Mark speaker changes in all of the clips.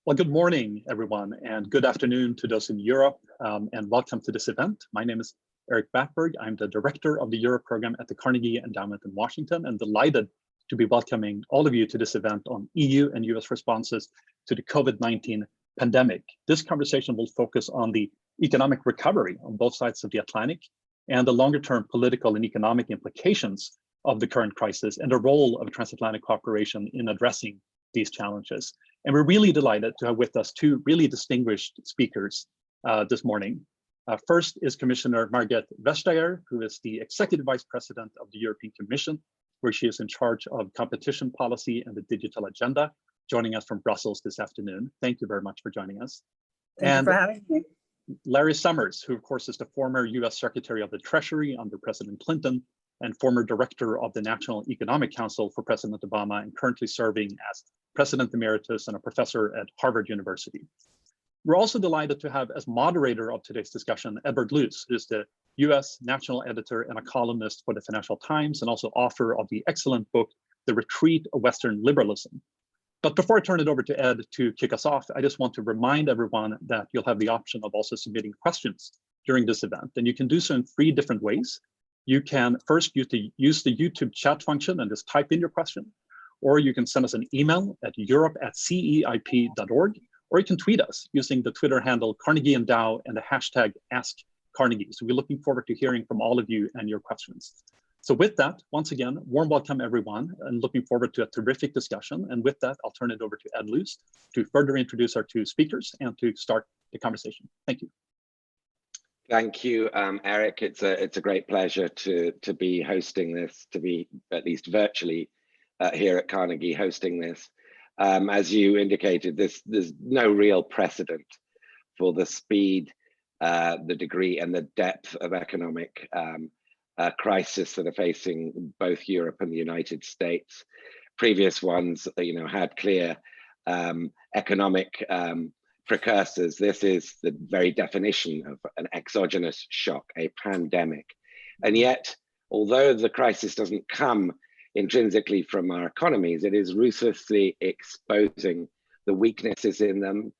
Speaker 1: Well, good morning, everyone, and good afternoon to those in Europe, and welcome to this event. My name is Erik Brattberg. I'm the director of the Europe program at the Carnegie Endowment in Washington, and delighted to be welcoming all of you to this event on EU and US responses to the COVID-19 pandemic. This conversation will focus on the economic recovery on both sides of the Atlantic and the longer-term political and economic implications of the current crisis and the role of transatlantic cooperation in addressing these challenges. And we're really delighted to have with us two really distinguished speakers this morning. First is Commissioner Margrethe Vestager, who is the Executive Vice President of the European Commission, where she is in charge of competition policy and the digital agenda, joining us from Brussels this afternoon. Thank you very much for joining us.
Speaker 2: Thank you for having me.
Speaker 1: Larry Summers, who of course is the former US Secretary of the Treasury under President Clinton and former Director of the National Economic Council for President Obama, and currently serving as President Emeritus and a professor at Harvard University. We're also delighted to have as moderator of today's discussion, Edward Luce, who is the US National Editor and a columnist for the Financial Times, and also author of the excellent book, The Retreat of Western Liberalism. But before I turn it over to Ed to kick us off, I just want to remind everyone that you'll have the option of also submitting questions during this event. And you can do so in 3 different ways. You can first use the YouTube chat function and just type in your question, or you can send us an email at europe@ceip.org, or you can tweet us using the Twitter handle Carnegie and Dow and the hashtag #AskCarnegie. So we're looking forward to hearing from all of you and your questions. So with that, once again, warm welcome everyone, and looking forward to a terrific discussion. And with that, I'll turn it over to Ed Luce to further introduce our 2 speakers and to start the conversation. Thank you.
Speaker 3: Thank you, Erik. It's a great pleasure to be hosting this, to be at least virtually here at Carnegie hosting this. As you indicated, there's no real precedent for the speed, the degree, and the depth of economic crisis that are facing both Europe and the United States. Previous ones, had clear economic precursors. This is the very definition of an exogenous shock, a pandemic. And yet, although the crisis doesn't come intrinsically from our economies, it is ruthlessly exposing the weaknesses in them,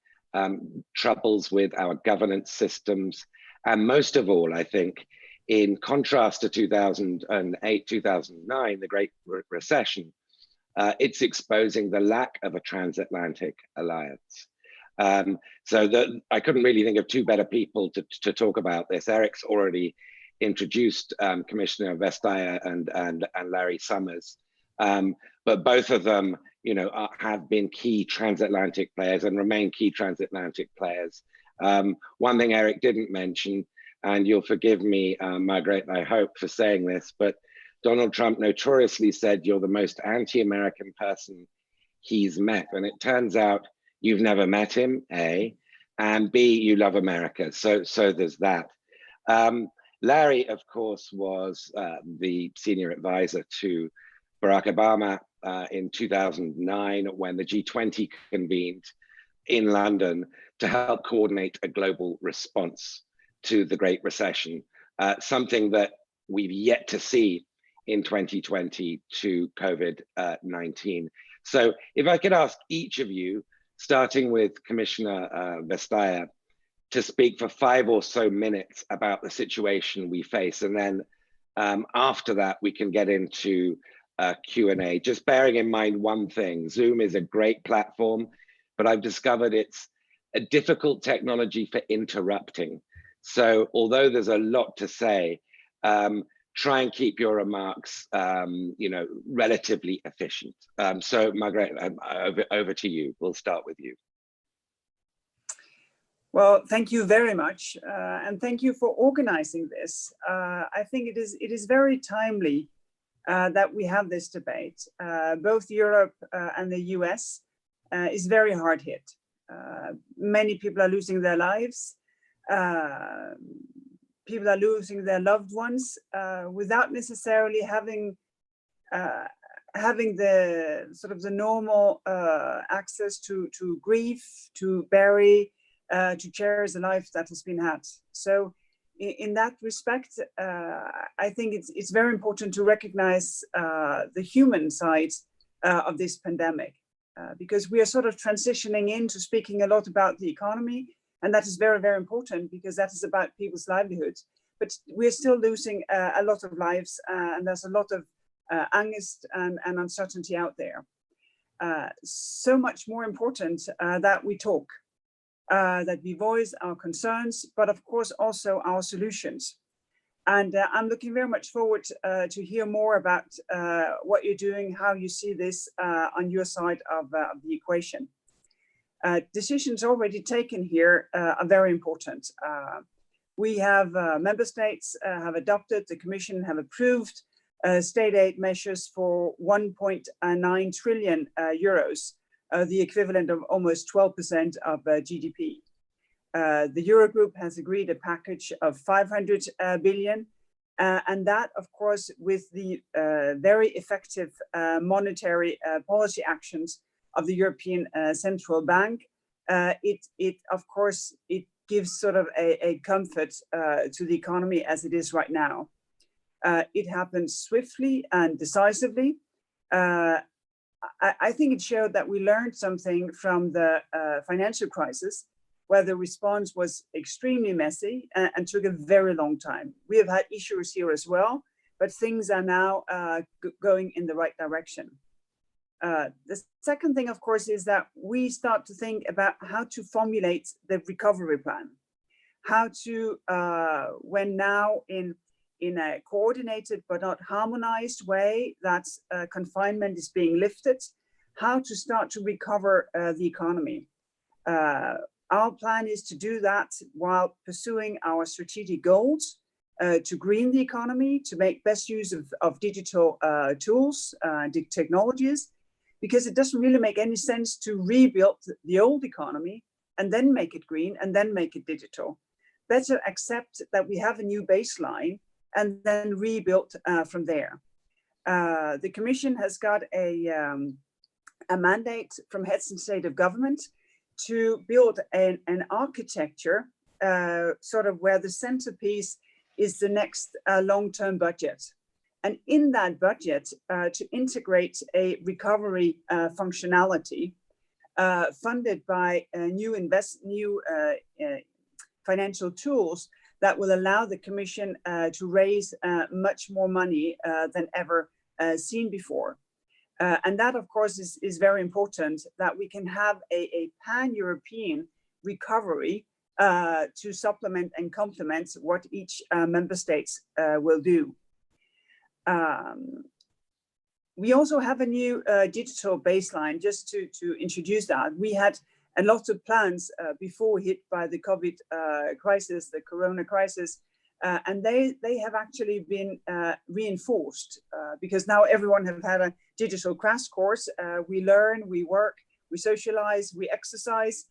Speaker 3: troubles with our governance systems, and most of all, I think, in contrast to 2008, 2009, the Great Recession, it's exposing the lack of a transatlantic alliance. I couldn't really think of 2 better people to talk about this. Erik's already introduced Commissioner Vestager and Larry Summers, but both of them, have been key transatlantic players and remain key transatlantic players. One thing Erik didn't mention, and you'll forgive me, Margrethe, I hope, for saying this, but Donald Trump notoriously said you're the most anti-American person he's met, and it turns out you've never met him, A, and B, you love America. So there's that. Larry, of course, was the senior advisor to Barack Obama in 2009 when the G20 convened in London to help coordinate a global response to the Great Recession, something that we've yet to see in 2020 to COVID-19. So if I could ask each of you, starting with Commissioner Vestager, to speak for 5 or so minutes about the situation we face. And then after that, we can get into Q&A. Just bearing in mind one thing, Zoom is a great platform, but I've discovered it's a difficult technology for interrupting. So although there's a lot to say, try and keep your remarks, relatively efficient. So Margrethe, over to you. We'll start with you.
Speaker 2: Well, thank you very much, and thank you for organizing this. I think it is very timely that we have this debate. Both Europe and the US is very hard hit. Many people are losing their lives. People are losing their loved ones without necessarily having the sort of the normal access to grief, to bury, to cherish the life that has been had. So in that respect, I think it's very important to recognize the human side of this pandemic. because we are sort of transitioning into speaking a lot about the economy, and that is very, very important because that is about people's livelihoods. But we're still losing a lot of lives, and there's a lot of angst and uncertainty out there. So much more important that we talk, that we voice our concerns, but of course also our solutions. And I'm looking very much forward to hear more about what you're doing, how you see this on your side of the equation. Decisions already taken here are very important. We have member states have adopted, the Commission have approved state aid measures for 1.9 trillion euros, the equivalent of almost 12% of GDP. The Eurogroup has agreed a package of 500 billion, and that, of course, with the very effective monetary policy actions of the European Central Bank, of course, it gives sort of a comfort to the economy as it is right now. It happens swiftly and decisively. I think it showed that we learned something from the financial crisis, where the response was extremely messy and took a very long time. We have had issues here as well, but things are now going in the right direction. The second thing, of course, is that we start to think about how to formulate the recovery plan, how to, when now in a coordinated but not harmonized way that confinement is being lifted, how to start to recover the economy. Our plan is to do that while pursuing our strategic goals, to green the economy, to make best use of digital tools, technologies, because it doesn't really make any sense to rebuild the old economy and then make it green and then make it digital. Better accept that we have a new baseline and then rebuild from there. The Commission has got a mandate from heads and state of government to build an architecture sort of where the centerpiece is the next long-term budget. And in that budget, to integrate a recovery functionality funded by new financial tools that will allow the Commission to raise much more money than ever seen before. And that, of course, is very important, that we can have a pan-European recovery to supplement and complement what each member states will do. We also have a new digital baseline, just to introduce that. We had a lot of plans before hit by the COVID crisis, the Corona crisis, and they have actually been reinforced because now everyone have had a digital crash course. We learn, we work, we socialize, we exercise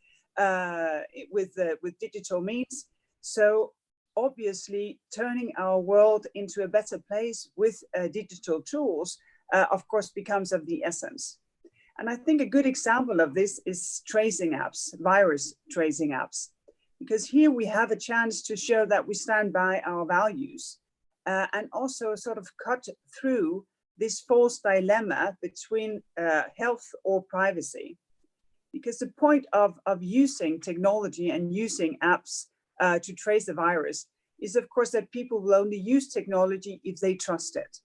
Speaker 2: with digital means. So obviously turning our world into a better place with digital tools, of course, becomes of the essence. And I think a good example of this is tracing apps, virus tracing apps, because here we have a chance to show that we stand by our values and also sort of cut through this false dilemma between health or privacy. Because the point of using technology and using apps to trace the virus is, of course, that people will only use technology if they trust it.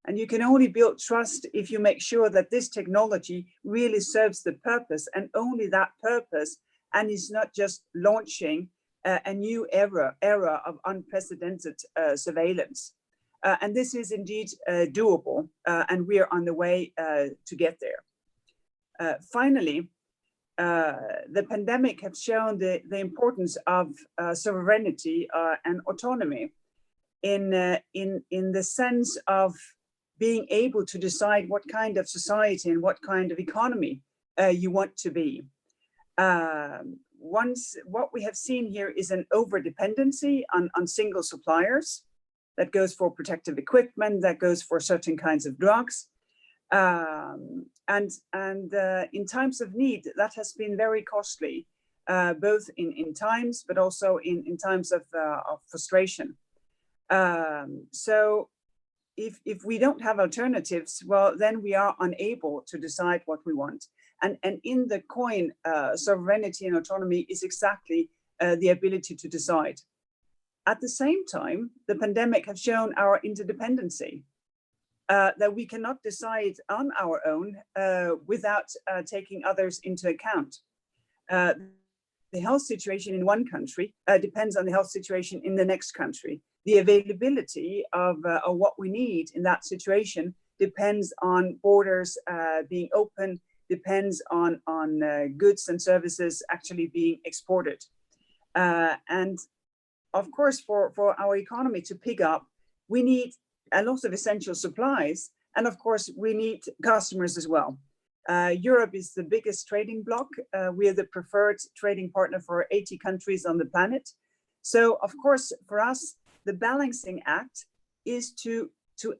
Speaker 2: And you can only build trust if you make sure that this technology really serves the purpose and only that purpose, and is not just launching a new era of unprecedented surveillance. And this is indeed doable, and we are on the way to get there. Finally, the pandemic has shown the importance of sovereignty and autonomy in the sense of being able to decide what kind of society and what kind of economy you want to be. What we have seen here is an over-dependency on single suppliers. That goes for protective equipment, that goes for certain kinds of drugs. And in times of need, that has been very costly, both in times, but also in times of frustration. So if we don't have alternatives, well, then we are unable to decide what we want. And in the coin, sovereignty and autonomy is exactly the ability to decide. At the same time, the pandemic has shown our interdependency, that we cannot decide on our own without taking others into account. The health situation in one country depends on the health situation in the next country. The availability of what we need in that situation depends on borders being open, depends on goods and services actually being exported. And of course, for our economy to pick up, we need a lot of essential supplies. And of course, we need customers as well. Europe is the biggest trading bloc. We are the preferred trading partner for 80 countries on the planet. So of course, for us, the balancing act is to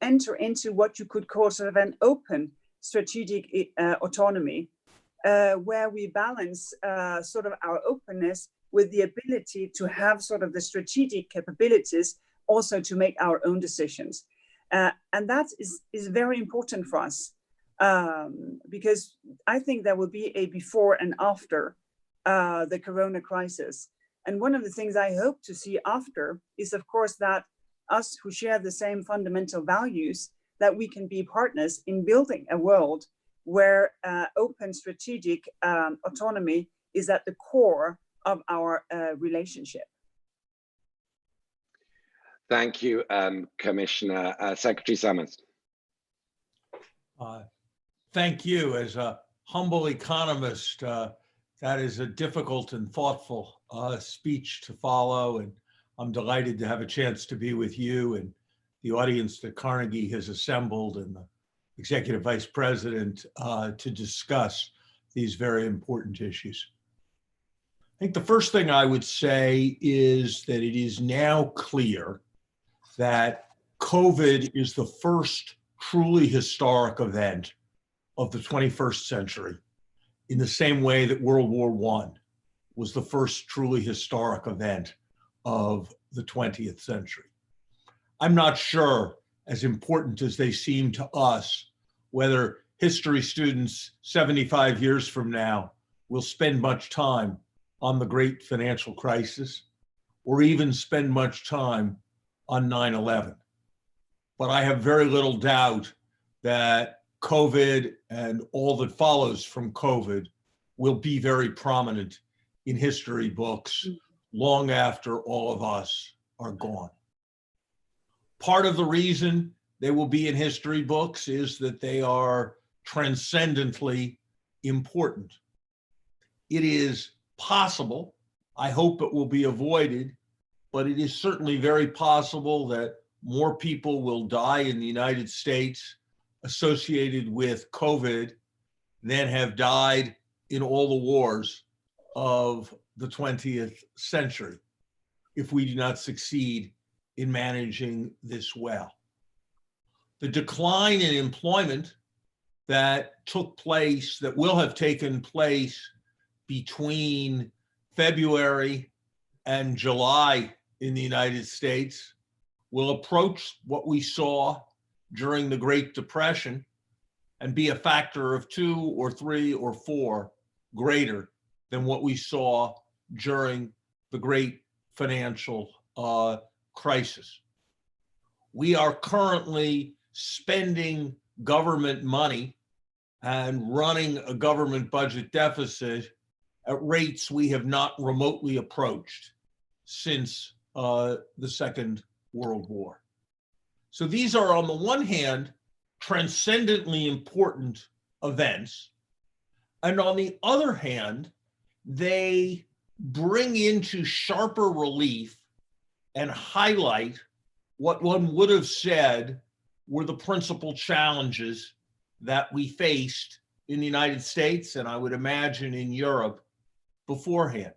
Speaker 2: enter into what you could call sort of an open strategic autonomy, where we balance sort of our openness with the ability to have sort of the strategic capabilities also to make our own decisions. And that is very important for us, because I think there will be a before and after the corona crisis. And one of the things I hope to see after is, of course, that us who share the same fundamental values, that we can be partners in building a world where open strategic autonomy is at the core of our relationship.
Speaker 3: Thank you, Commissioner. Secretary Summers.
Speaker 4: Thank you. As a humble economist, that is a difficult and thoughtful speech to follow, and I'm delighted to have a chance to be with you and the audience that Carnegie has assembled and the Executive Vice President to discuss these very important issues. I think the first thing I would say is that it is now clear that COVID is the first truly historic event of the 21st century, in the same way that World War I was the first truly historic event of the 20th century. I'm not sure, as important as they seem to us, whether history students 75 years from now will spend much time on the great financial crisis, or even spend much time on 9/11. But I have very little doubt that COVID and all that follows from COVID will be very prominent in history books long after all of us are gone. Part of the reason they will be in history books is that they are transcendently important. It is possible, I hope it will be avoided, but it is certainly very possible that more people will die in the United States associated with COVID than have died in all the wars of the 20th century if we do not succeed in managing this well. The decline in employment that took place, that will have taken place between February and July in the United States will approach what we saw during the Great Depression and be a factor of 2 or 3 or 4 greater than what we saw during the great financial crisis. We are currently spending government money and running a government budget deficit at rates we have not remotely approached since the Second World War. So these are, on the one hand, transcendently important events, and on the other hand, they bring into sharper relief and highlight what one would have said were the principal challenges that we faced in the United States, and I would imagine in Europe beforehand.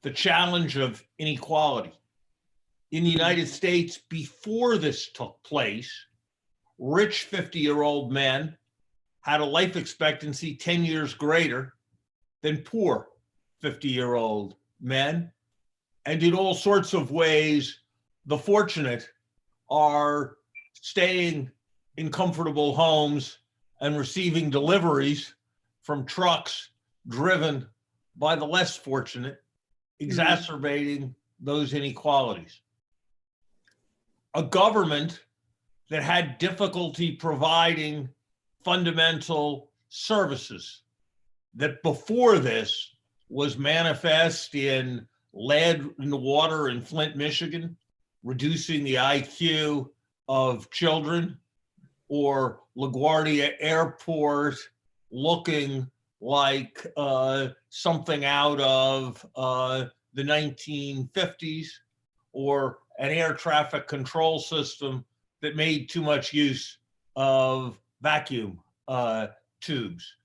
Speaker 4: The challenge of inequality. In the United States, before this took place, rich 50-year-old men had a life expectancy 10 years greater than poor 50-year-old men. And in all sorts of ways, the fortunate are staying in comfortable homes and receiving deliveries from trucks driven by the less fortunate, exacerbating those inequalities. A government that had difficulty providing fundamental services that before this was manifest in lead in the water in Flint, Michigan, reducing the IQ of children, or LaGuardia Airport looking like something out of the 1950s, or an air traffic control system that made too much use of vacuum tubes.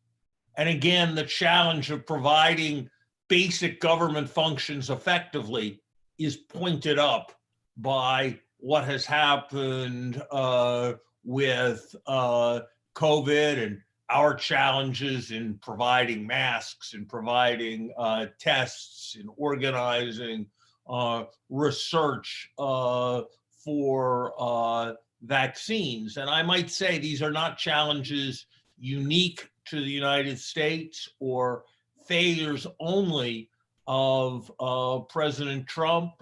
Speaker 4: And again, the challenge of providing basic government functions effectively is pointed up by what has happened with COVID and our challenges in providing masks and providing tests and organizing research for vaccines. And I might say these are not challenges unique to the United States or failures only of President Trump.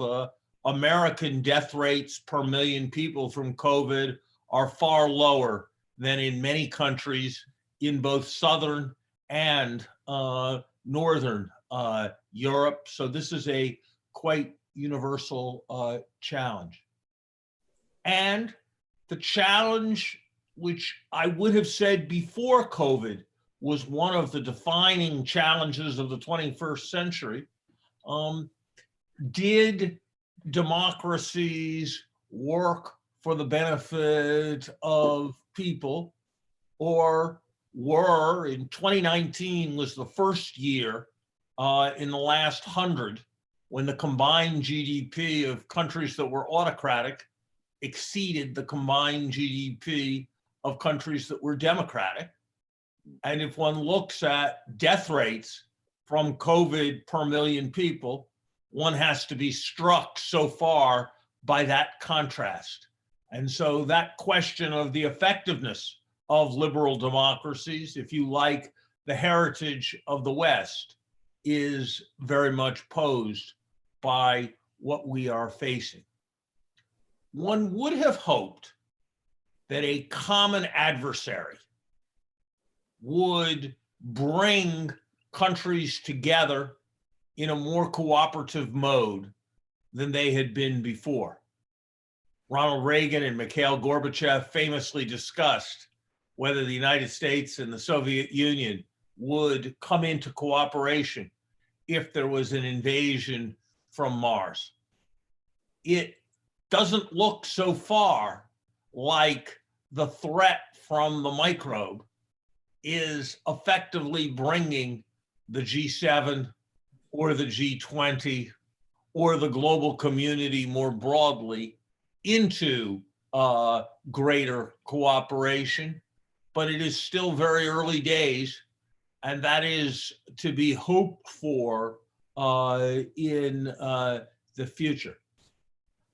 Speaker 4: American death rates per million people from COVID are far lower than in many countries in both Southern and Northern Europe. So this is a quite universal challenge. And the challenge, which I would have said before COVID was one of the defining challenges of the 21st century, did democracies work for the benefit of people, or were, in 2019 was the first year in the last 100 when the combined GDP of countries that were autocratic exceeded the combined GDP of countries that were democratic. And if one looks at death rates from COVID per million people, one has to be struck so far by that contrast. And so that question of the effectiveness of liberal democracies, if you like, the heritage of the West, is very much posed by what we are facing. One would have hoped that a common adversary would bring countries together in a more cooperative mode than they had been before. Ronald Reagan and Mikhail Gorbachev famously discussed whether the United States and the Soviet Union would come into cooperation if there was an invasion from Mars. It doesn't look so far like the threat from the microbe is effectively bringing the G7 or the G20 or the global community more broadly into greater cooperation, but it is still very early days, and that is to be hoped for in the future.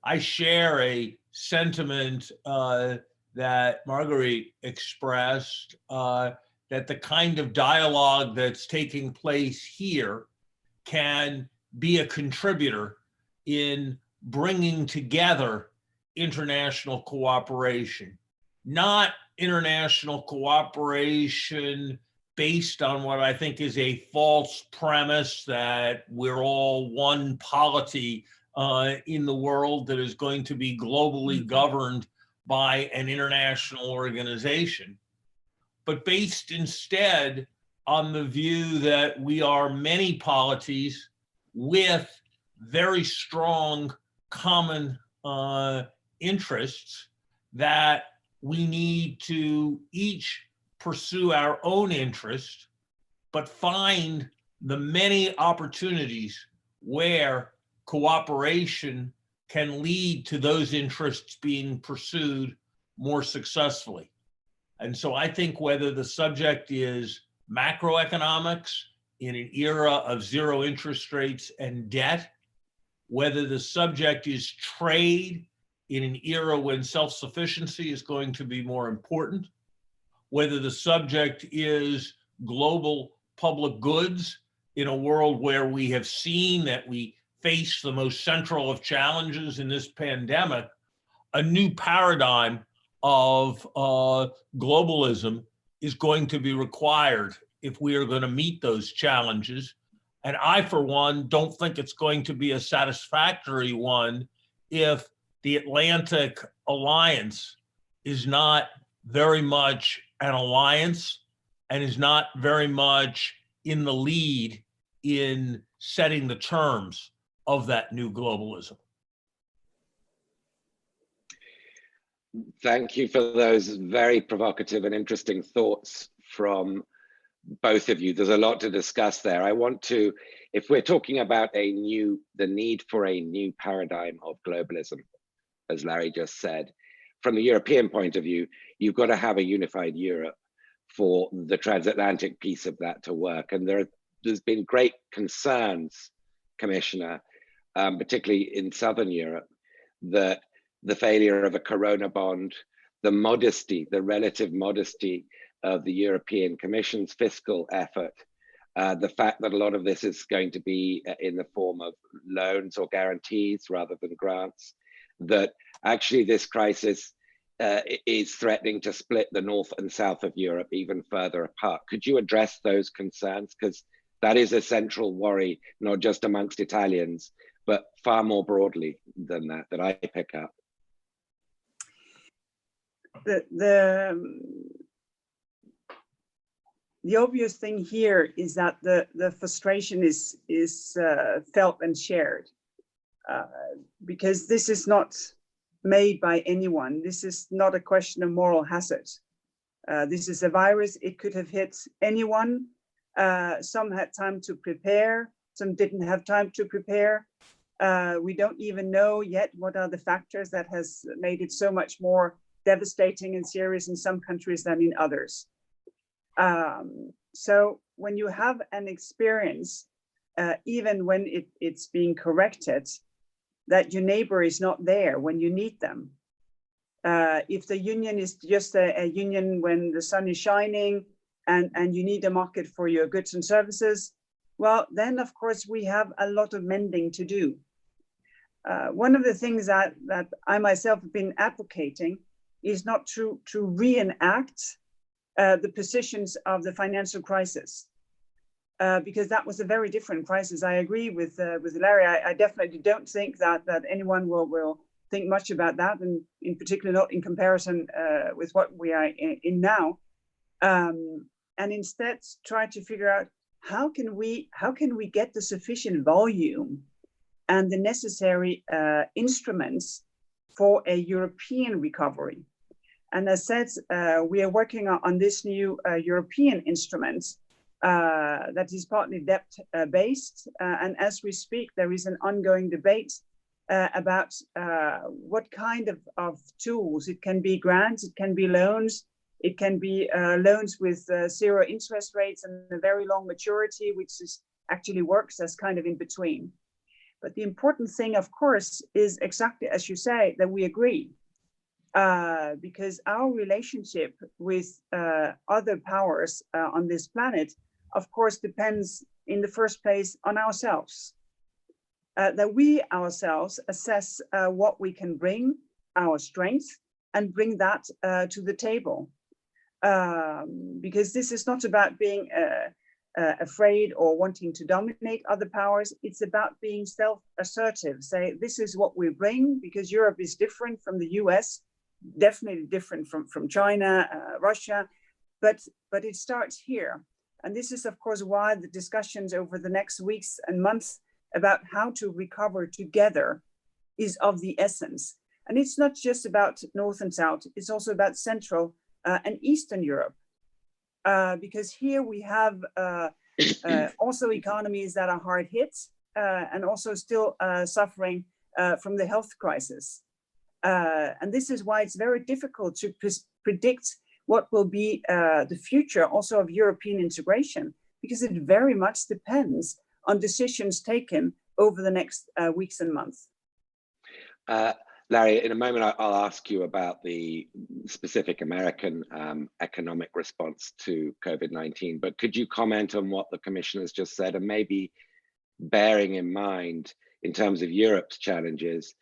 Speaker 4: I share a sentiment that Margrethe expressed, that the kind of dialogue that's taking place here can be a contributor in bringing together international cooperation, not international cooperation based on what I think is a false premise that we're all one polity in the world that is going to be globally governed by an international organization, but based instead on the view that we are many polities with very strong common interests, that we need to each pursue our own interest, but find the many opportunities where cooperation can lead to those interests being pursued more successfully. And so I think whether the subject is macroeconomics in an era of zero interest rates and debt, whether the subject is trade in an era when self-sufficiency is going to be more important, whether the subject is global public goods in a world where we have seen that we face the most central of challenges in this pandemic, a new paradigm of globalism is going to be required if we are going to meet those challenges. And I, for one, don't think it's going to be a satisfactory one if the Atlantic Alliance is not very much an alliance and is not very much in the lead in setting the terms of that new globalism.
Speaker 3: Thank you for those very provocative and interesting thoughts from both of you. There's a lot to discuss there. I want to, if we're talking about the need for a new paradigm of globalism, as Larry just said, from the European point of view, you've got to have a unified Europe for the transatlantic piece of that to work. And there's been great concerns, Commissioner, particularly in Southern Europe, that the failure of a Corona bond, the modesty, the relative modesty of the European Commission's fiscal effort, the fact that a lot of this is going to be in the form of loans or guarantees rather than grants, that actually this crisis is threatening to split the north and south of Europe even further apart. Could you address those concerns? Because that is a central worry, not just amongst Italians, but far more broadly than that I pick up.
Speaker 2: The obvious thing here is that the frustration is felt and shared, because this is not made by anyone. This is not a question of moral hazard. This is a virus. It could have hit anyone. Some had time to prepare. Some didn't have time to prepare. We don't even know yet what are the factors that has made it so much more devastating and serious in some countries than in others. So when you have an experience, even when it's being corrected, that your neighbor is not there when you need them. If the union is just a union when the sun is shining and you need a market for your goods and services, well, then of course we have a lot of mending to do. One of the things that I myself have been advocating is not to reenact the positions of the financial crisis, because that was a very different crisis. I agree with Larry. I definitely don't think that anyone will think much about that, and in particular not in comparison with what we are in now. And instead try to figure out how can we get the sufficient volume and the necessary instruments for a European recovery. And as said, we are working on this new European instrument that is partly debt-based. And as we speak, there is an ongoing debate about what kind of tools. It can be grants, it can be loans, it can be loans with 0 interest rates and a very long maturity, which actually works as kind of in between. But the important thing, of course, is exactly as you say, that we agree. Because our relationship with other powers on this planet, of course, depends in the first place on ourselves. That we ourselves assess what we can bring, our strength, and bring that to the table. Because this is not about being afraid or wanting to dominate other powers. It's about being self-assertive. Say, this is what we bring, because Europe is different from the US, definitely different from China, Russia, but it starts here. And this is, of course, why the discussions over the next weeks and months about how to recover together is of the essence. And it's not just about North and South, it's also about Central and Eastern Europe. Because here we have also economies that are hard hit and also still suffering from the health crisis. And this is why it's very difficult to predict what will be the future also of European integration, because it very much depends on decisions taken over the next weeks and months.
Speaker 3: Larry, in a moment, I'll ask you about the specific American economic response to COVID-19, but could you comment on what the commissioners just said, and maybe bearing in mind, in terms of Europe's challenges,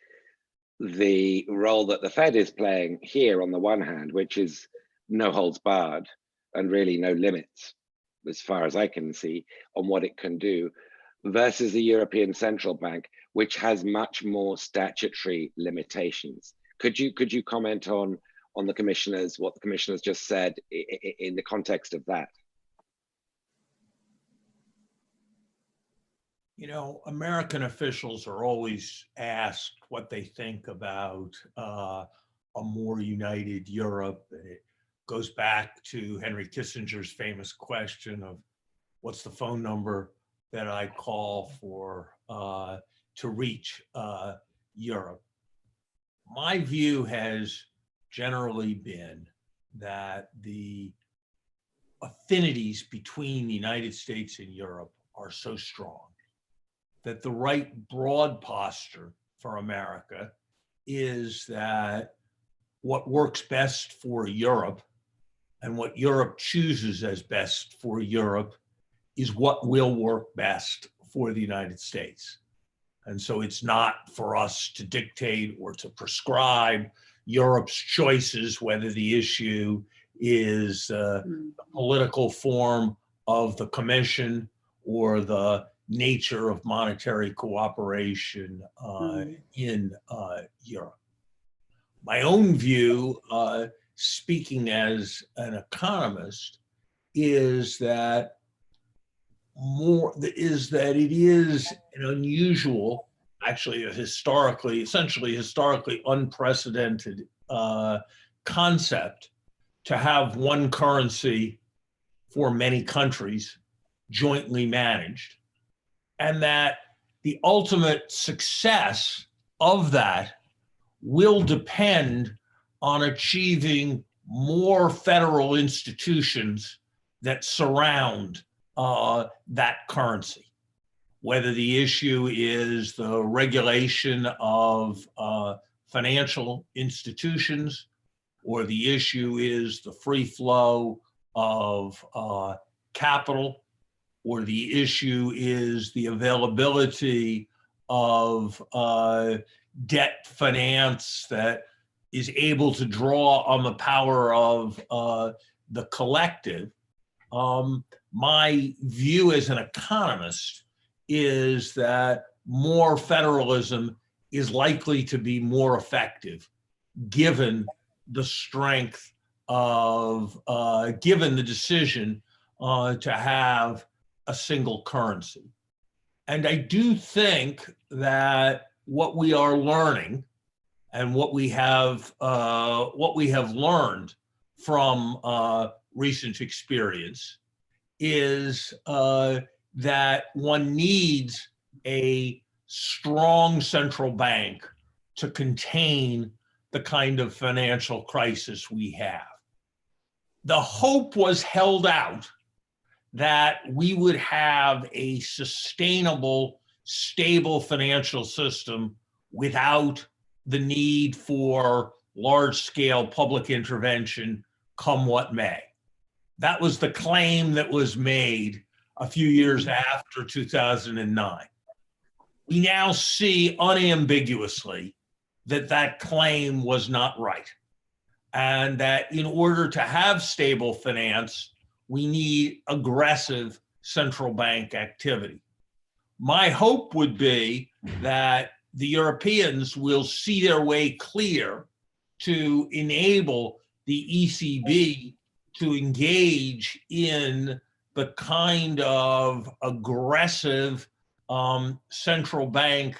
Speaker 3: the role that the Fed is playing here on the one hand, which is no holds barred and really no limits, as far as I can see, on what it can do, versus the European Central Bank, which has much more statutory limitations. Could you comment on the commissioners, what the commissioners just said in the context of that?
Speaker 4: You know, American officials are always asked what they think about a more united Europe. And it goes back to Henry Kissinger's famous question of what's the phone number that I call for to reach Europe. My view has generally been that the affinities between the United States and Europe are so strong that the right broad posture for America is that what works best for Europe and what Europe chooses as best for Europe is what will work best for the United States. And so it's not for us to dictate or to prescribe Europe's choices, whether the issue is the political form of the Commission or the nature of monetary cooperation in Europe. My own view, speaking as an economist, is that it is an unusual, actually essentially historically unprecedented concept to have one currency for many countries jointly managed, and that the ultimate success of that will depend on achieving more federal institutions that surround that currency, whether the issue is the regulation of financial institutions, or the issue is the free flow of capital, or the issue is the availability of debt finance that is able to draw on the power of the collective. My view as an economist is that more federalism is likely to be more effective given the strength of, given the decision to have a single currency. And I do think that what we are learning and what we have learned from recent experience is that one needs a strong central bank to contain the kind of financial crisis we have. The hope was held out that we would have a sustainable, stable financial system without the need for large-scale public intervention, come what may. That was the claim that was made a few years after 2009. We now see unambiguously that that claim was not right, and that in order to have stable finance, we need aggressive central bank activity. My hope would be that the Europeans will see their way clear to enable the ECB to engage in the kind of aggressive central bank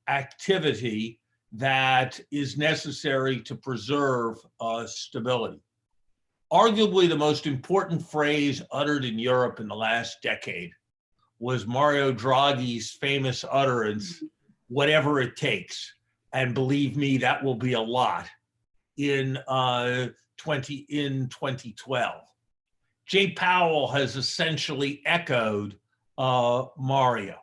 Speaker 4: activity that is necessary to preserve stability. Arguably, the most important phrase uttered in Europe in the last decade was Mario Draghi's famous utterance, "Whatever it takes." And believe me, that will be a lot in 2012. Jay Powell has essentially echoed Mario.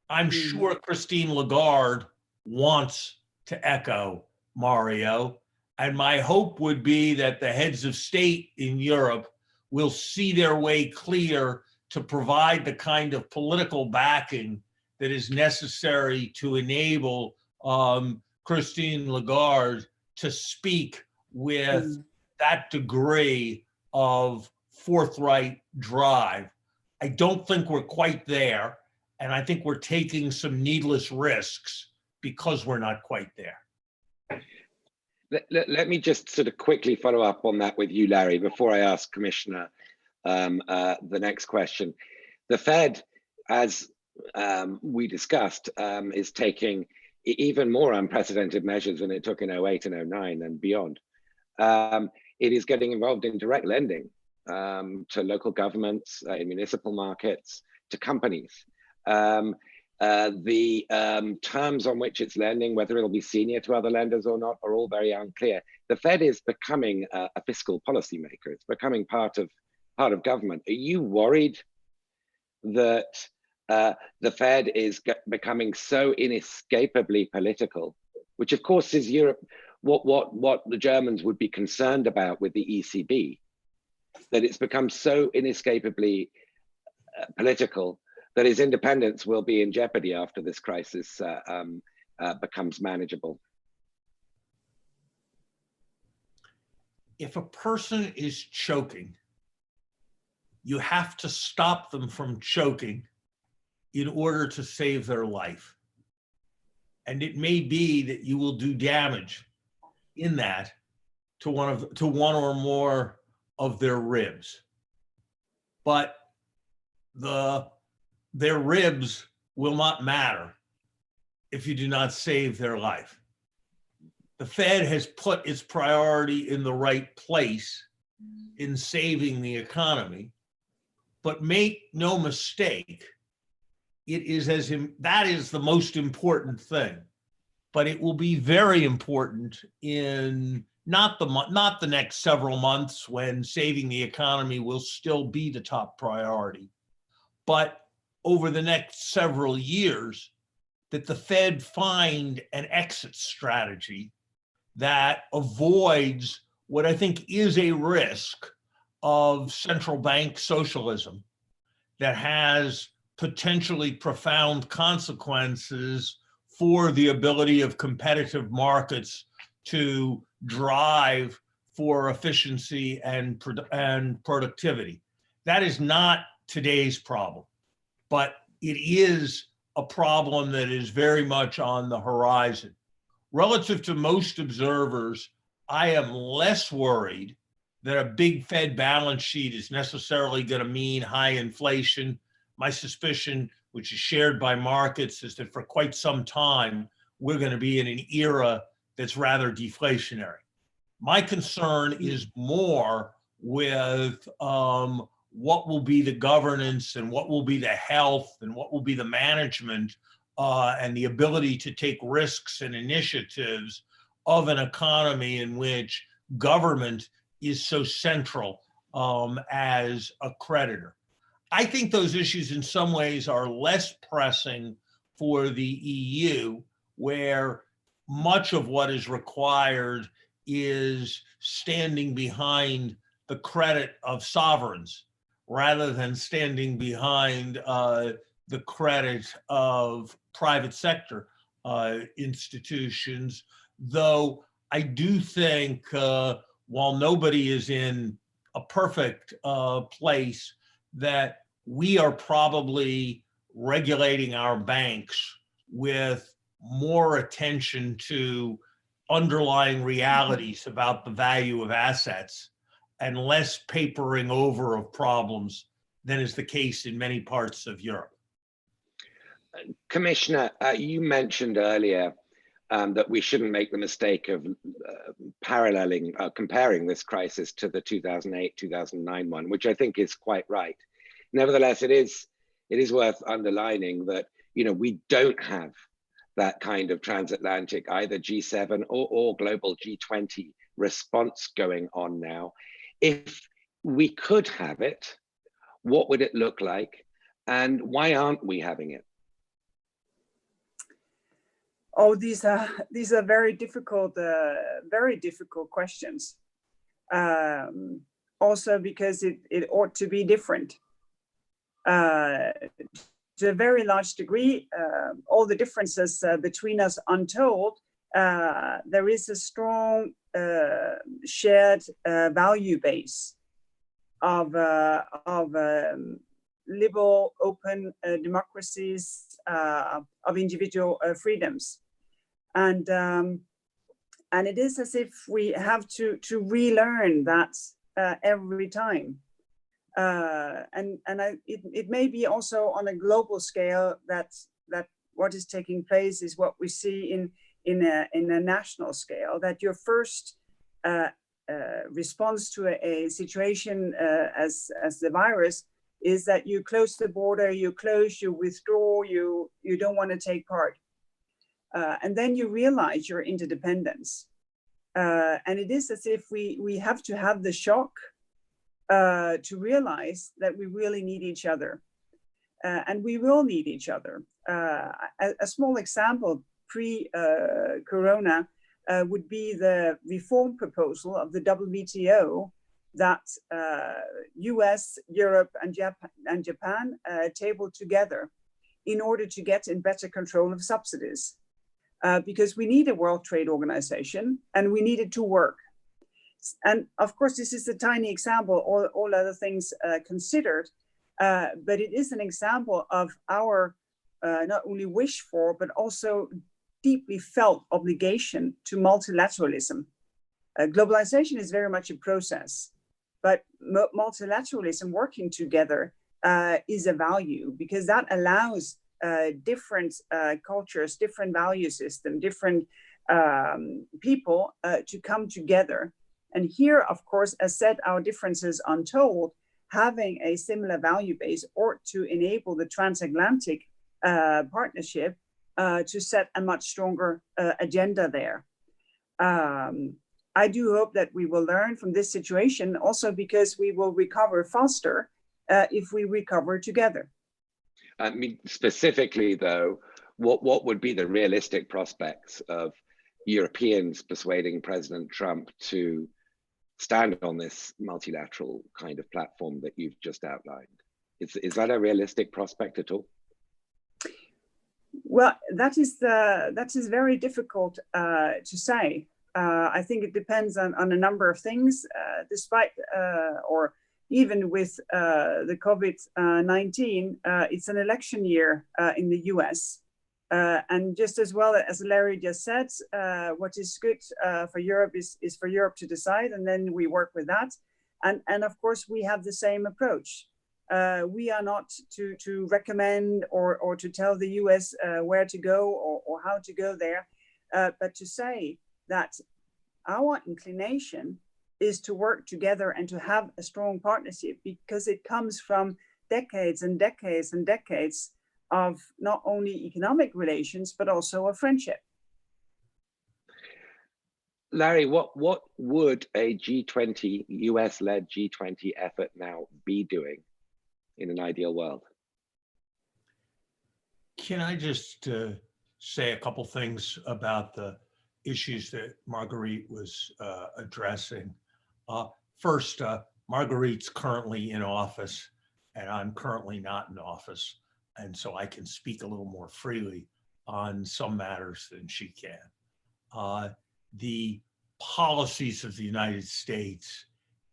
Speaker 4: I'm sure Christine Lagarde wants to echo Mario. And my hope would be that the heads of state in Europe will see their way clear to provide the kind of political backing that is necessary to enable Christine Lagarde to speak with that degree of forthright drive. I don't think we're quite there, and I think we're taking some needless risks because we're not quite there.
Speaker 3: Let me just sort of quickly follow up on that with you, Larry, before I ask Commissioner the next question. The Fed, as we discussed, is taking even more unprecedented measures than it took in 08 and 09 and beyond. It is getting involved in direct lending to local governments, in municipal markets, to companies. The terms on which it's lending, whether it'll be senior to other lenders or not, are all very unclear. The Fed is becoming a fiscal policymaker. It's becoming part of government. Are you worried that the Fed is becoming so inescapably political, which of course is Europe, what the Germans would be concerned about with the ECB, that it's become so inescapably political that his independence will be in jeopardy after this crisis becomes manageable?
Speaker 4: If a person is choking, you have to stop them from choking in order to save their life. And it may be that you will do damage in that to one or more of their ribs. But their ribs will not matter if you do not save their life. The Fed has put its priority in the right place in saving the economy, but make no mistake, that is the most important thing. But it will be very important in not the next several months when saving the economy will still be the top priority, but over the next several years, that the Fed find an exit strategy that avoids what I think is a risk of central bank socialism that has potentially profound consequences for the ability of competitive markets to drive for efficiency and productivity. That is not today's problem, but it is a problem that is very much on the horizon. Relative to most observers, I am less worried that a big Fed balance sheet is necessarily going to mean high inflation. My suspicion, which is shared by markets, is that for quite some time, we're going to be in an era that's rather deflationary. My concern is more with what will be the governance and what will be the health and what will be the management and the ability to take risks and initiatives of an economy in which government is so central as a creditor. I think those issues in some ways are less pressing for the EU, where much of what is required is standing behind the credit of sovereigns rather than standing behind the credit of private sector institutions. Though I do think while nobody is in a perfect place, that we are probably regulating our banks with more attention to underlying realities about the value of assets and less papering over of problems than is the case in many parts of Europe.
Speaker 3: Commissioner, you mentioned earlier that we shouldn't make the mistake of comparing this crisis to the 2008-2009 one, which I think is quite right. Nevertheless, it is worth underlining that we don't have that kind of transatlantic, either G7 or global G20 response going on now. If we could have it, what would it look like? And why aren't we having it?
Speaker 2: Oh, these are very difficult questions. Also because it ought to be different. To a very large degree, all the differences between us untold, there is a strong shared value base of liberal, open democracies, of individual freedoms, and it is as if we have to relearn that every time. It may be also on a global scale that what is taking place is what we see in a national scale, that your first response to a situation as the virus is that you close the border, you withdraw, you don't want to take part. And then you realize your interdependence. And it is as if we have to have the shock to realize that we really need each other. And we will need each other. A small example pre-corona would be the reform proposal of the WTO that US, Europe, and Japan tabled together in order to get in better control of subsidies. Because we need a World Trade Organization and we need it to work. And of course, this is a tiny example, all other things considered, but it is an example of our not only wish for, but also deeply felt obligation to multilateralism. Globalization is very much a process, but multilateralism, working together, is a value, because that allows different cultures, different value system, different people to come together. And here, of course, as said, our differences untold, having a similar value base ought to enable the transatlantic partnership to set a much stronger agenda there. I do hope that we will learn from this situation, also because we will recover faster if we recover together.
Speaker 3: I mean, specifically though, what would be the realistic prospects of Europeans persuading President Trump to stand on this multilateral kind of platform that you've just outlined? Is that a realistic prospect at all?
Speaker 2: Well, that is very difficult to say. I think it depends on a number of things, despite or even with the COVID-19, it's an election year in the US. And just as well as Larry just said, what is good for Europe is for Europe to decide, and then we work with that. And of course, we have the same approach. We are not to recommend or to tell the US where to go or how to go there, but to say that our inclination is to work together and to have a strong partnership, because it comes from decades and decades and decades of not only economic relations, but also a friendship.
Speaker 3: Larry, what would a G20, US-led G20 effort now be doing in an ideal world?
Speaker 4: Can I just say a couple things about the issues that Margrethe was addressing? First, Margrethe's currently in office, and I'm currently not in office. And so I can speak a little more freely on some matters than she can. The policies of the United States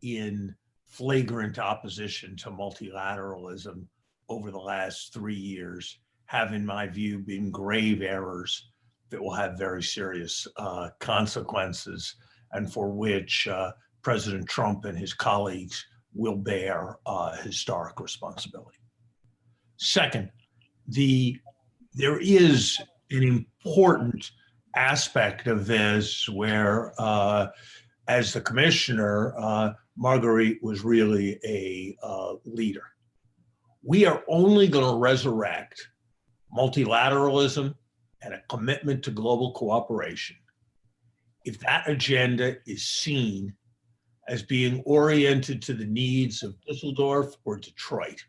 Speaker 4: in flagrant opposition to multilateralism over the last 3 years have, in my view, been grave errors that will have very serious consequences, and for which President Trump and his colleagues will bear historic responsibility. Second, there is an important aspect of this where, as the commissioner, Margrethe was really a leader. We are only going to resurrect multilateralism and a commitment to global cooperation if that agenda is seen as being oriented to the needs of Düsseldorf or Detroit,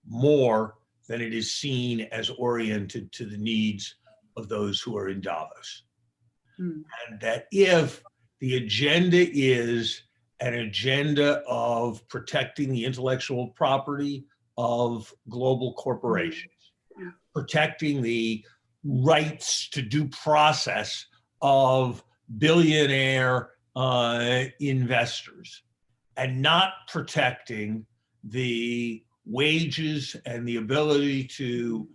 Speaker 4: more than it is seen as oriented to the needs of those who are in Davos.
Speaker 2: Mm.
Speaker 4: And that if the agenda is an agenda of protecting the intellectual property of global corporations,
Speaker 2: Yeah.
Speaker 4: protecting the rights to due process of billionaire investors, and not protecting the wages and the ability to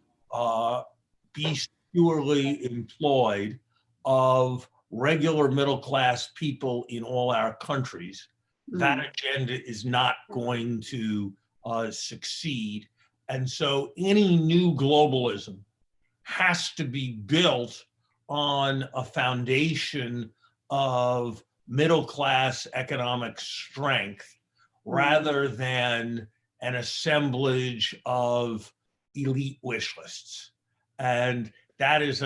Speaker 4: be securely employed of regular middle-class people in all our countries, that agenda is not going to succeed. And so any new globalism has to be built on a foundation of middle-class economic strength rather than an assemblage of elite wish lists. And that is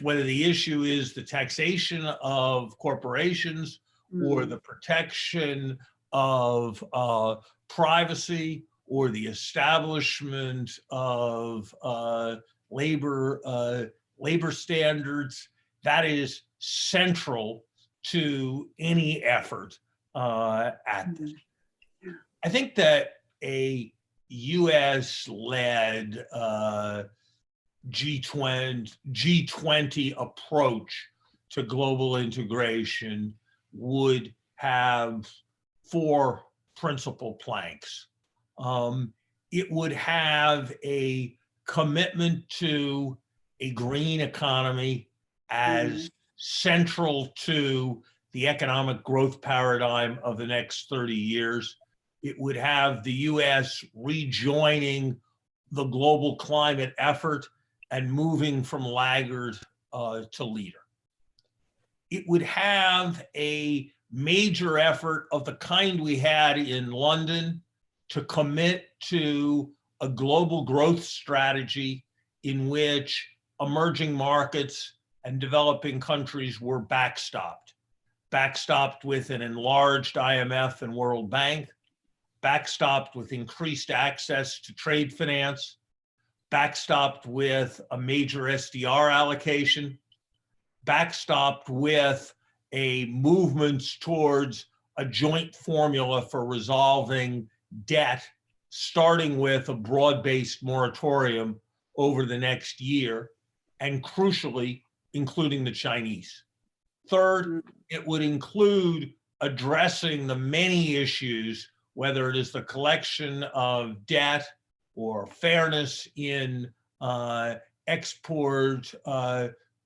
Speaker 4: whether the issue is the taxation of corporations or the protection of privacy or the establishment of labor standards, that is central to any effort at this. I think that a US-led G20 approach to global integration would have 4 principal planks. It would have a commitment to a green economy as central to the economic growth paradigm of the next 30 years. It would have the US rejoining the global climate effort and moving from laggard to leader. It would have a major effort of the kind we had in London to commit to a global growth strategy in which emerging markets and developing countries were backstopped with an enlarged IMF and World Bank, backstopped with increased access to trade finance, backstopped with a major SDR allocation, backstopped with a movement towards a joint formula for resolving debt, starting with a broad-based moratorium over the next year, and crucially, including the Chinese. Third, it would include addressing the many issues, whether it is the collection of debt or fairness in export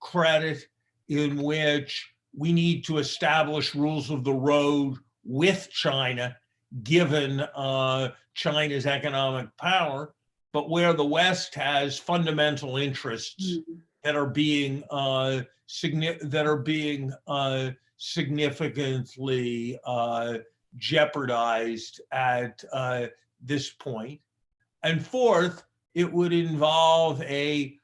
Speaker 4: credit, in which we need to establish rules of the road with China, given China's economic power, but where the West has fundamental interests that are being significantly jeopardized at this point. And fourth, it would involve a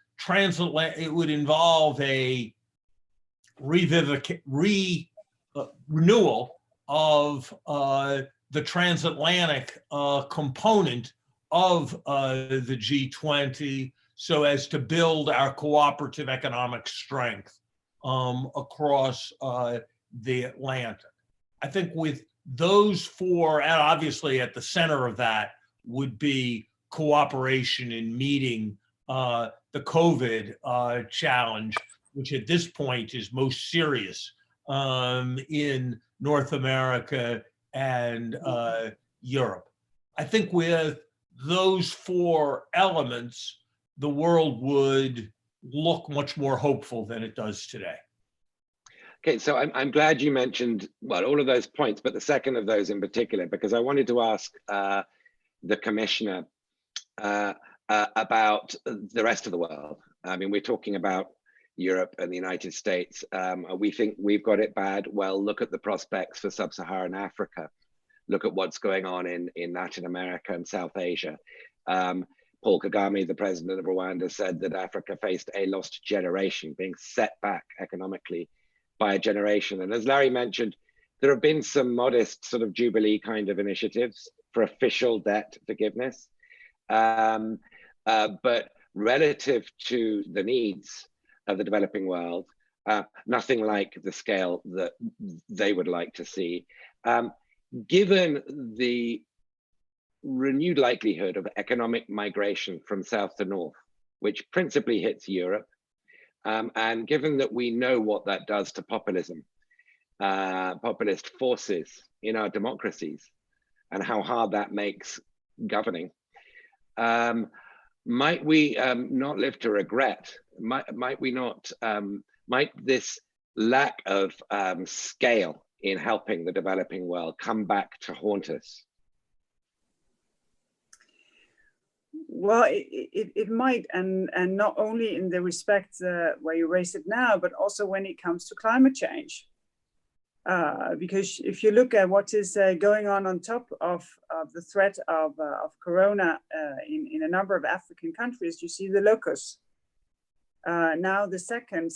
Speaker 4: renewal of the transatlantic component of the G20, so as to build our cooperative economic strength across the Atlantic. I think with those 4, and obviously at the center of that would be cooperation in meeting the COVID challenge, which at this point is most serious in North America and Europe. I think with those 4 elements, the world would look much more hopeful than it does today.
Speaker 3: Okay, so I'm glad you mentioned, well, all of those points, but the second of those in particular, because I wanted to ask the commissioner about the rest of the world. I mean, we're talking about Europe and the United States. We think we've got it bad. Well, look at the prospects for Sub-Saharan Africa. Look at what's going on in Latin America and South Asia. Paul Kagame, the president of Rwanda, said that Africa faced a lost generation, being set back economically by a generation. And as Larry mentioned, there have been some modest sort of Jubilee kind of initiatives for official debt forgiveness. But relative to the needs, of the developing world, nothing like the scale that they would like to see. Given the renewed likelihood of economic migration from south to north, which principally hits Europe, and given that we know what that does to populism, populist forces in our democracies, and how hard that makes governing, might we not live to regret? Might we not? Might this lack of scale in helping the developing world come back to haunt us?
Speaker 2: Well, it might, and not only in the respect where you raised it now, but also when it comes to climate change. Because if you look at what is going on top of the threat of corona in a number of African countries, you see the locusts. Now the second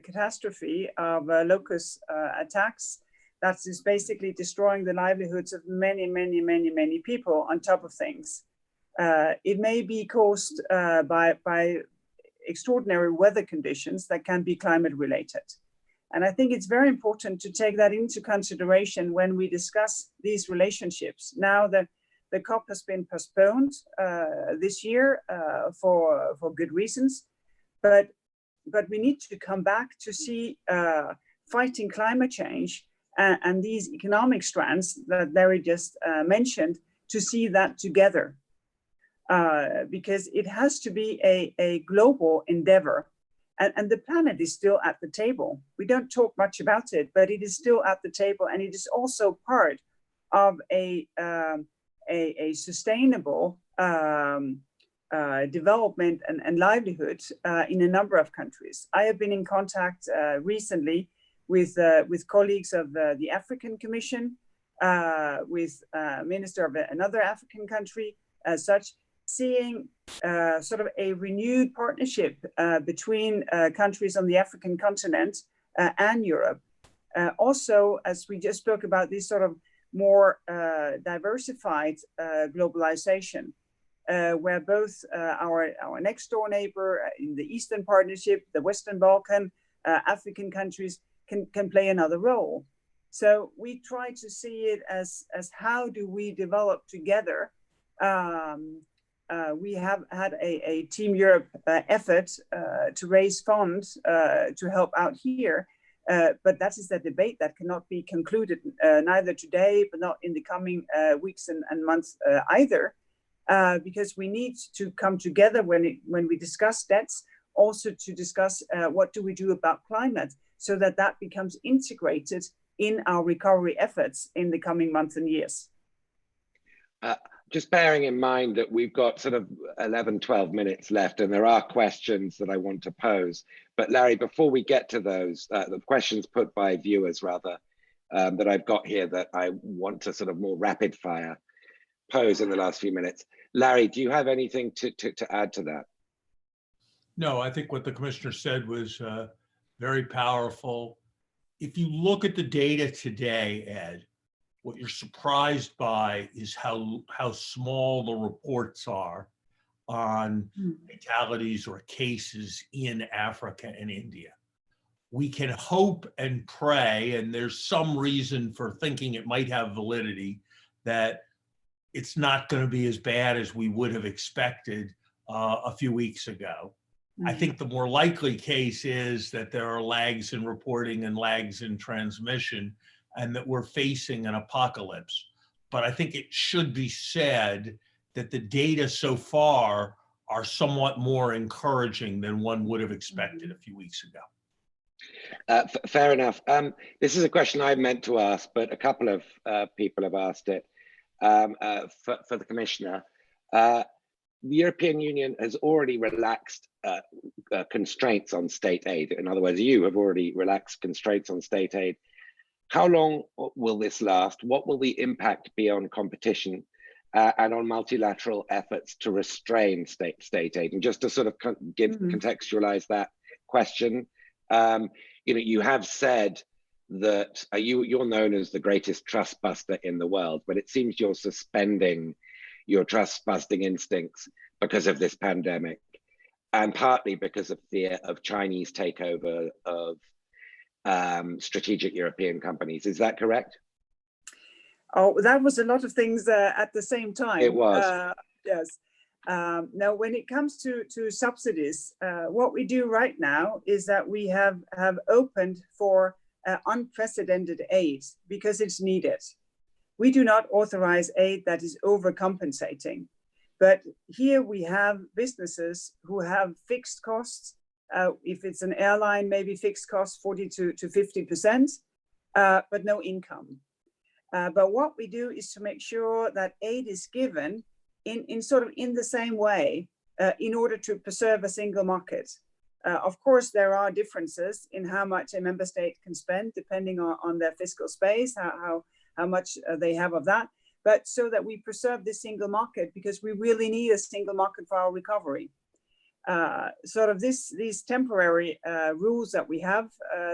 Speaker 2: catastrophe of locust attacks that is basically destroying the livelihoods of many people on top of things. It may be caused by extraordinary weather conditions that can be climate related. And I think it's very important to take that into consideration when we discuss these relationships. Now that the COP has been postponed this year for good reasons, but we need to come back to see fighting climate change and these economic strands that Larry just mentioned, to see that together. Because it has to be a global endeavor. And the planet is still at the table. We don't talk much about it, but it is still at the table, and it is also part of a sustainable development and livelihood in a number of countries. I have been in contact recently with colleagues of the African Commission, with minister of another African country, as such, seeing sort of a renewed partnership between countries on the African continent and Europe. Also, as we just spoke about, this sort of more diversified globalization, where both our next door neighbor in the Eastern Partnership, the Western Balkan, African countries can play another role. So we try to see it as how do we develop together. We have had a Team Europe effort to raise funds to help out here, but that is a debate that cannot be concluded neither today, but not in the coming weeks and months either, because we need to come together when we discuss debts, also to discuss what do we do about climate, so that becomes integrated in our recovery efforts in the coming months and years.
Speaker 3: Just bearing in mind that we've got sort of 11, 12 minutes left, and there are questions that I want to pose. But Larry, before we get to those, the questions put by viewers rather, that I've got here that I want to sort of more rapid fire pose in the last few minutes. Larry, do you have anything to add to that?
Speaker 4: No, I think what the commissioner said was very powerful. If you look at the data today, Ed, what you're surprised by is how small the reports are on fatalities or cases in Africa and India. We can hope and pray, and there's some reason for thinking it might have validity, that it's not going to be as bad as we would have expected a few weeks ago. I think the more likely case is that there are lags in reporting and lags in transmission, and that we're facing an apocalypse. But I think it should be said that the data so far are somewhat more encouraging than one would have expected a few weeks ago.
Speaker 3: Fair enough. This is a question I meant to ask, but a couple of people have asked it for the Commissioner. The European Union has already relaxed constraints on state aid. In other words, you have already relaxed constraints on state aid. How long will this last? What will the impact be on competition and on multilateral efforts to restrain state aid? And just to sort of contextualize that question, you have said that you're known as the greatest trust buster in the world, but it seems you're suspending your trust busting instincts because of this pandemic. and partly because of fear of Chinese takeover of strategic European companies. Is that correct?
Speaker 2: Oh, that was a lot of things at the same time.
Speaker 3: It was.
Speaker 2: Yes. Now, when it comes to subsidies, what we do right now is that we have opened for unprecedented aid because it's needed. We do not authorize aid that is overcompensating. But here we have businesses who have fixed costs. If it's an airline, maybe fixed costs 40 to 50%, but no income. But what we do is to make sure that aid is given in sort of in the same way in order to preserve a single market. Of course, there are differences in how much a member state can spend depending on their fiscal space, how much they have of that, but so that we preserve this single market because we really need a single market for our recovery. Sort of these temporary rules that we have,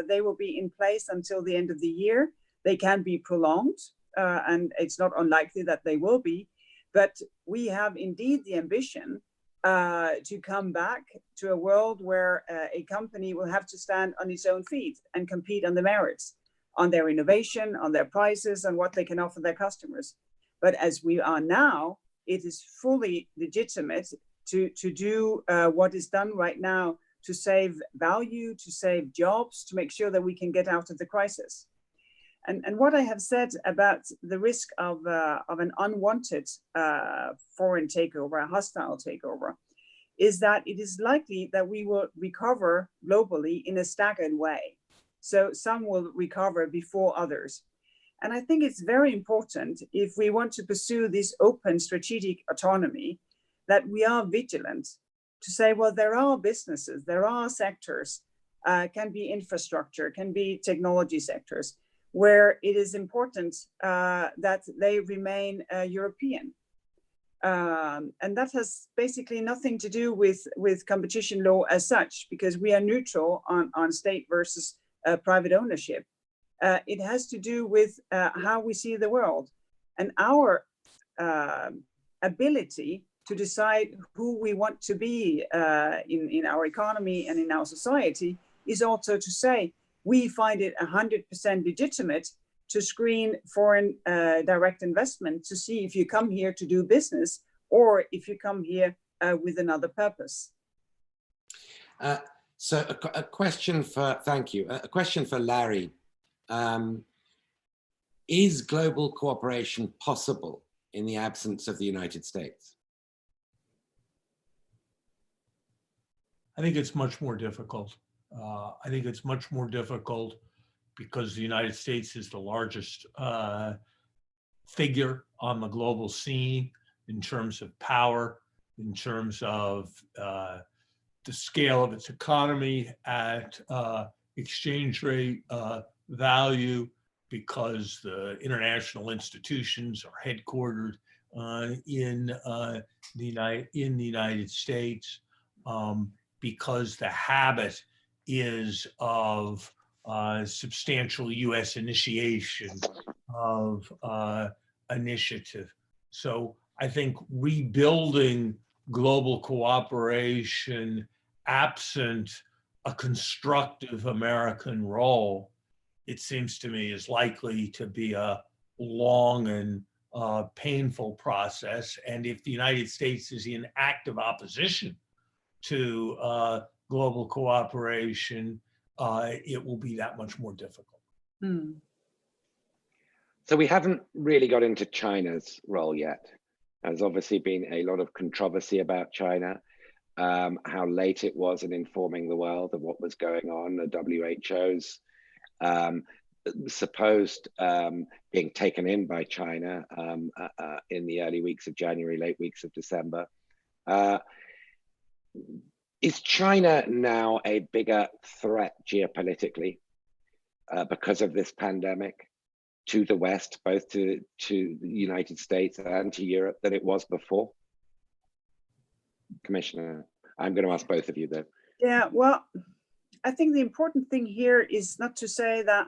Speaker 2: they will be in place until the end of the year. They can be prolonged, and it's not unlikely that they will be, but we have indeed the ambition to come back to a world where a company will have to stand on its own feet and compete on the merits, on their innovation, on their prices, and what they can offer their customers. But as we are now, it is fully legitimate to do what is done right now to save value, to save jobs, to make sure that we can get out of the crisis. And what I have said about the risk of an unwanted foreign takeover, a hostile takeover, is that it is likely that we will recover globally in a staggered way. So some will recover before others. And I think it's very important, if we want to pursue this open strategic autonomy, that we are vigilant to say, well, there are businesses, there are sectors, can be infrastructure, can be technology sectors, where it is important that they remain European. And that has basically nothing to do with competition law as such, because we are neutral on state versus private ownership. It has to do with how we see the world, and our ability to decide who we want to be in our economy and in our society is also to say, we find it 100% legitimate to screen foreign direct investment to see if you come here to do business or if you come here with another purpose.
Speaker 5: So a question for, thank you, a question for Larry. Is global cooperation possible in the absence of the United States?
Speaker 4: I think it's much more difficult. I think it's much more difficult because the United States is the largest figure on the global scene in terms of power, in terms of the scale of its economy at exchange rate value, because the international institutions are headquartered in the United States, because the habit is of substantial U.S. initiation of initiative. So I think rebuilding global cooperation absent a constructive American role, it seems to me, is likely to be a long and painful process. And if the United States is in active opposition to global cooperation, it will be that much more difficult.
Speaker 2: Hmm.
Speaker 3: So we haven't really got into China's role yet. There's obviously been a lot of controversy about China, how late it was in informing the world of what was going on, the WHO's supposed being taken in by China in the early weeks of January, late weeks of December. Is China now a bigger threat geopolitically because of this pandemic to the West, both to the United States and to Europe, than it was before? Commissioner, I'm going to ask both of you though.
Speaker 2: Yeah, well, I think the important thing here is not to say that,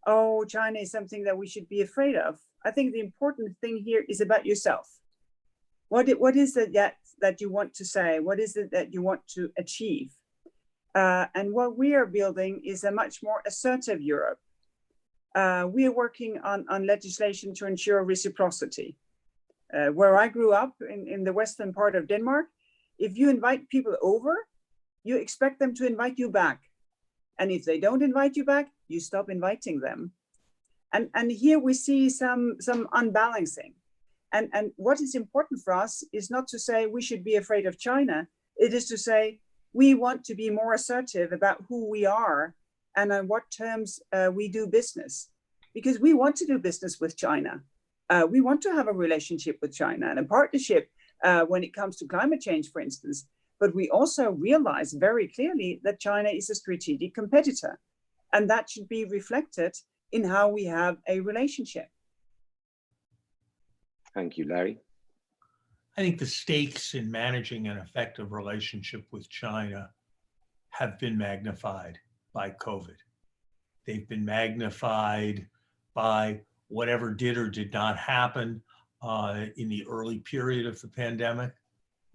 Speaker 2: oh, China is something that we should be afraid of. I think the important thing here is about yourself. What is it that you want to say? What is it that you want to achieve? And what we are building is a much more assertive Europe. We are working on legislation to ensure reciprocity. Where I grew up in the western part of Denmark, if you invite people over, you expect them to invite you back. And if they don't invite you back, you stop inviting them. And here we see some unbalancing. And what is important for us is not to say we should be afraid of China. It is to say we want to be more assertive about who we are and on what terms we do business. Because we want to do business with China. We want to have a relationship with China and a partnership when it comes to climate change, for instance. But we also realize very clearly that China is a strategic competitor. And that should be reflected in how we have a relationship.
Speaker 3: Thank you, Larry.
Speaker 4: I think the stakes in managing an effective relationship with China have been magnified by COVID. They've been magnified by whatever did or did not happen in the early period of the pandemic.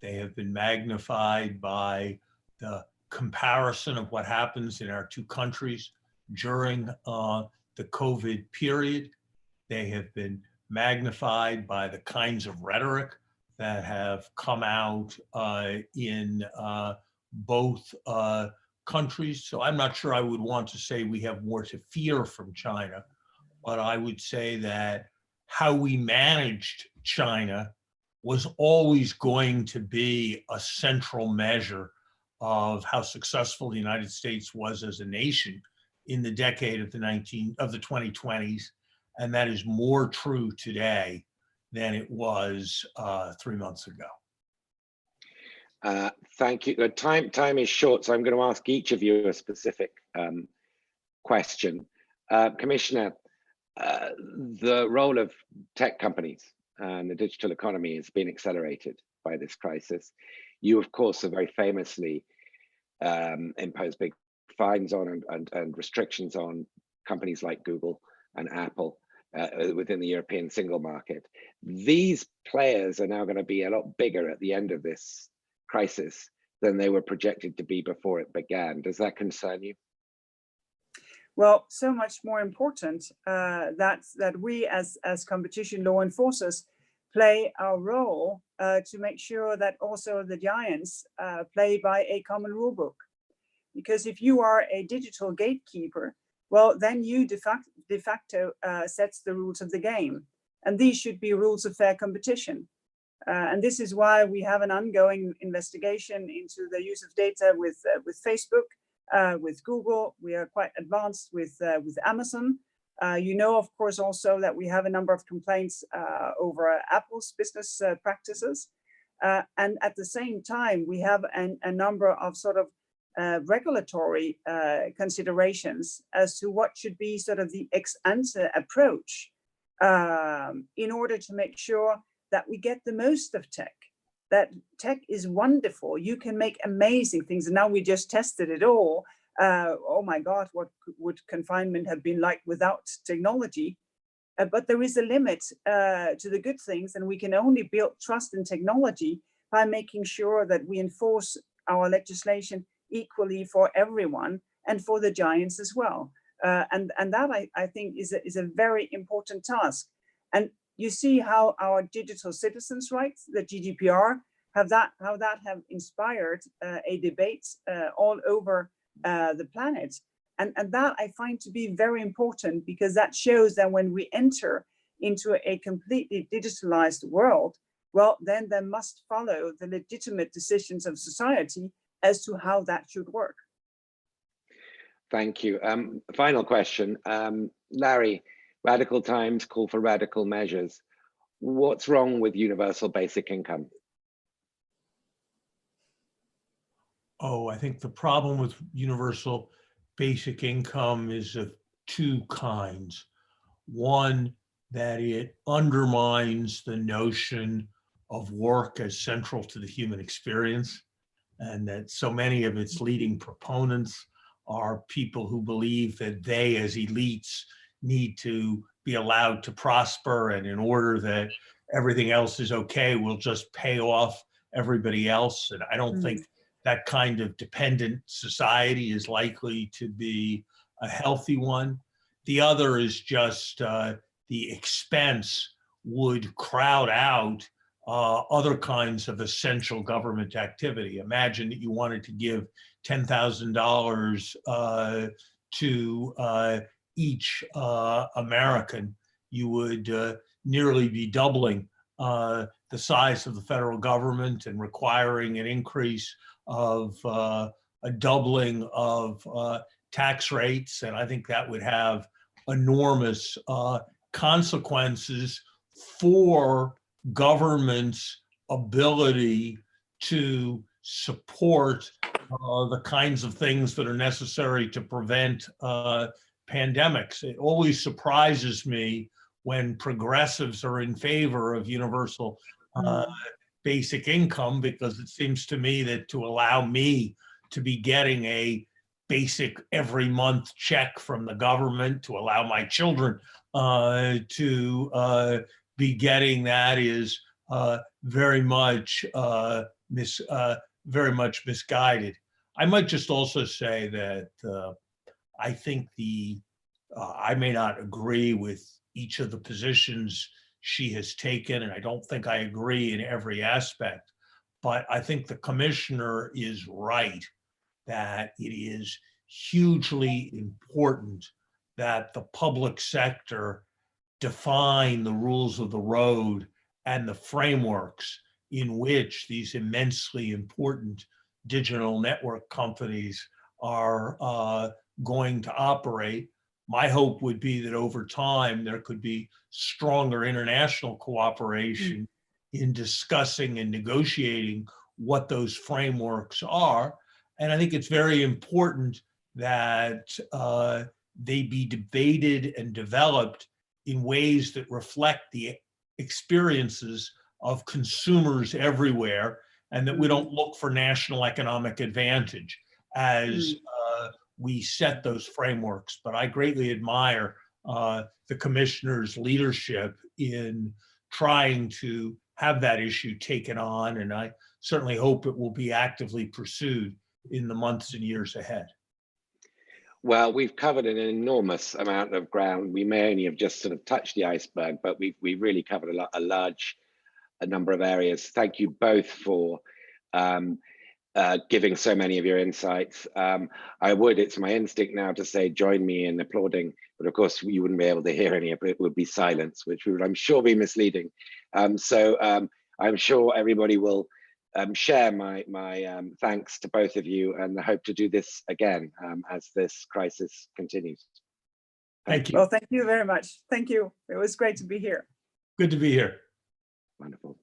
Speaker 4: They have been magnified by the comparison of what happens in our two countries during the COVID period. They have been magnified by the kinds of rhetoric that have come out in both countries. So I'm not sure I would want to say we have more to fear from China, but I would say that how we managed China was always going to be a central measure of how successful the United States was as a nation in the decade of the 2020s, and that is more true today than it was 3 months ago.
Speaker 3: Thank you. The time is short, so I'm going to ask each of you a specific question. Commissioner, the role of tech companies and the digital economy has been accelerated by this crisis. You, of course, have very famously imposed big fines on and restrictions on companies like Google and Apple within the European single market. These players are now going to be a lot bigger at the end of this crisis than they were projected to be before it began. Does that concern you?
Speaker 2: Well, so much more important that we as competition law enforcers play our role to make sure that also the giants play by a common rule book. Because if you are a digital gatekeeper, well, then you de facto sets the rules of the game. And these should be rules of fair competition. And this is why we have an ongoing investigation into the use of data with Facebook, with Google. We are quite advanced with Amazon. You know, of course, also that we have a number of complaints over Apple's business practices. And at the same time, we have a number of sort of regulatory considerations as to what should be sort of the ex-ante approach in order to make sure that we get the most of tech. That tech is wonderful. You can make amazing things. And now we just tested it all. Oh my God, what would confinement have been like without technology? But there is a limit to the good things, and we can only build trust in technology by making sure that we enforce our legislation equally for everyone and for the giants as well. And that I think is a very important task. And you see how our digital citizens' rights, the GDPR, how that have inspired a debate all over the planet. And that I find to be very important, because that shows that when we enter into a completely digitalized world, well, then there must follow the legitimate decisions of society as to how that should work.
Speaker 3: Thank you. Final question. Larry, radical times call for radical measures. What's wrong with universal basic income?
Speaker 4: Oh, I think the problem with universal basic income is of two kinds. One, that it undermines the notion of work as central to the human experience, and that so many of its leading proponents are people who believe that they as elites need to be allowed to prosper, and in order that everything else is okay, we'll just pay off everybody else. And I don't think that kind of dependent society is likely to be a healthy one. The other is just the expense would crowd out other kinds of essential government activity. Imagine that you wanted to give $10,000 to each American. You would nearly be doubling the size of the federal government and requiring an increase of a doubling of tax rates. And I think that would have enormous consequences for government's ability to support the kinds of things that are necessary to prevent pandemics. It always surprises me when progressives are in favor of universal basic income, because it seems to me that to allow me to be getting a basic every month check from the government, to allow my children to be getting that is very much misguided. I might just also say that I think I may not agree with each of the positions she has taken, and I don't think I agree in every aspect, but I think the commissioner is right that it is hugely important that the public sector define the rules of the road and the frameworks in which these immensely important digital network companies are going to operate. My hope would be that over time there could be stronger international cooperation in discussing and negotiating what those frameworks are. And I think it's very important that they be debated and developed in ways that reflect the experiences of consumers everywhere, and that we don't look for national economic advantage as we set those frameworks. But I greatly admire the commissioner's leadership in trying to have that issue taken on, and I certainly hope it will be actively pursued in the months and years ahead.
Speaker 3: Well, we've covered an enormous amount of ground. We may only have just sort of touched the iceberg, but we've really covered a large number of areas. Thank you both for giving so many of your insights. It's my instinct now to say join me in applauding, but of course you wouldn't be able to hear any of it. It would be silence, which would, I'm sure, be misleading. So I'm sure everybody will share my thanks to both of you, and I hope to do this again as this crisis continues.
Speaker 4: Thank you.
Speaker 2: Well, thank you very much. Thank you. It was great to be here.
Speaker 4: Good to be here.
Speaker 3: Wonderful.